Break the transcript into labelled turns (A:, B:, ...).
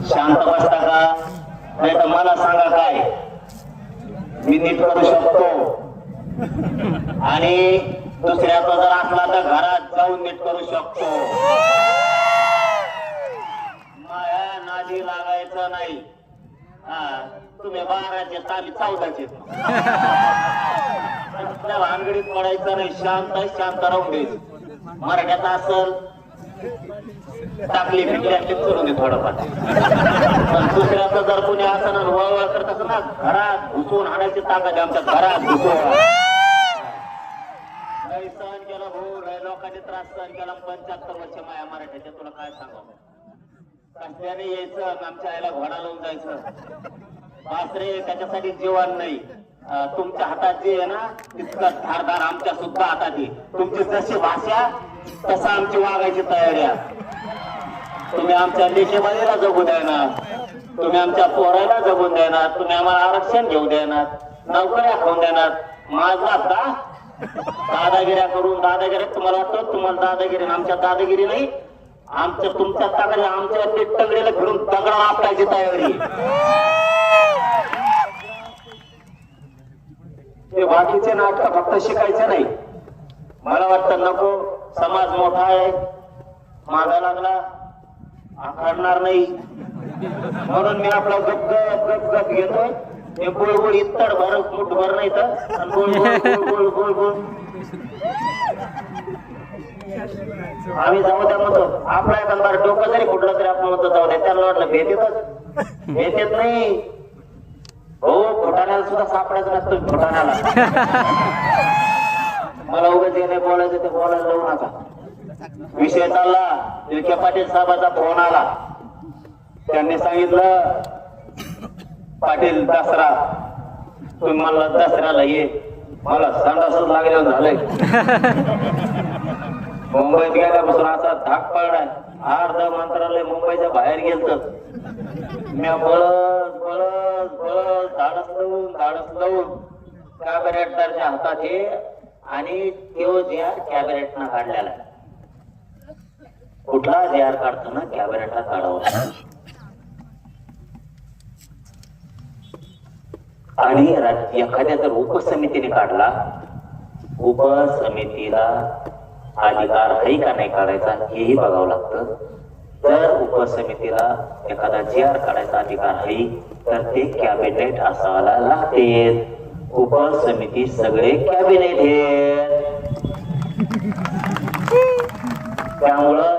A: शांत बसता का? नाही तर मला सांगा काय मी नीट करू शकतो आणि दुसऱ्याचा जर असला तर घरात जाऊन नीट करू शकतो. माया नादी लागायचं नाही. तुम्ही 12चे आम्ही 14चे. भानगडीत पडायचं नाही. शांत राहून द्यायचं. मराठ्यात असल टाकली फिटली करून दे थोडंफार. पण दुसऱ्याचं जर कोणी असं वळवळ करत असं ना घरात घुसून आणायची ताकद आमच्या घरात घुसून सहन केलं भाऊ. लोकांनी त्रास सहन केला 75 वर्ष माया मराठ्याच्या. तुला काय सांगावं? कसल्याने यायचं आमच्या आईला घोडा लावून जायचं. बासरे त्याच्यासाठी जीवन नाही. तुमच्या हातात जे आहे ना तितकं धारदार आमच्या सुद्धा हातात आहे. तुमची जशी भाषा तसं आमची वागायची तयारी आहे. तुम्ही आमच्या लेखेबाईला जगू देणार, तुम्ही आमच्या पोराला जगून देणार, तुम्ही आम्हाला आरक्षण घेऊ देणार, नोकऱ्या खाऊन देणार. माझा दादागिऱ्या करून दादागिरी तुम्हाला वाटतं तुम्हाला दादागिरी आमच्या दादागिरी नाही. आमच्या तुमच्या ताकदीला आमच्या तगडीला घेऊन दगडा आपटायची तयारी. ते बाकीचे नाटक फक्त शिकायचे नाही. मला वाटतं नको. समाज मोठा आहे. मागा लागला आकारणार नाही म्हणून मी आपला गप गप गप घेतोय. हे गोळ इतड भर मुठभर नाही तर गोळ गोळ गोळ आम्ही जाऊ द्या म्हणतो. आपला एखादा डोकं जरी फुटलं तरी आपण म्हणतो जाऊ द्या. त्यांना वाटलं भेटेत नाही. हो फुटाण्याला सुद्धा सापडायचं नसतं. फुटाण्याला मला उगाच हे नाही बोलायचं ते बोलायला जाऊ नका. विषय चालला. विखे पाटील साहेबाचा फोन आला. त्यांनी सांगितलं पाटील दसरा तुम्ही मला दसऱ्याला ये. मला संडासच लागल्यावर झालंय. मुंबईत गेल्यापासून असा धाक पडलाय. अर्ध मंत्रालय मुंबईच्या बाहेर गेलत. मी बळत बळत बळत धाडस लावून कॅबिनेटरच्या हातात हे आणि तो JR कॅबिनेटनं काढलेला आहे. कुठला JR काढतो ना कॅबिनेटला काढावा. आणि एखाद्या जर उपसमितीने काढला, उपसमितीला अधिकार आहे का नाही काढायचा हेही बघावं लागतं. जर उपसमितीला एखादा JR काढायचा अधिकार आहे तर ते कॅबिनेट असायला लागते. उपसमिती सगळे कॅबिनेट आहेत. त्यामुळं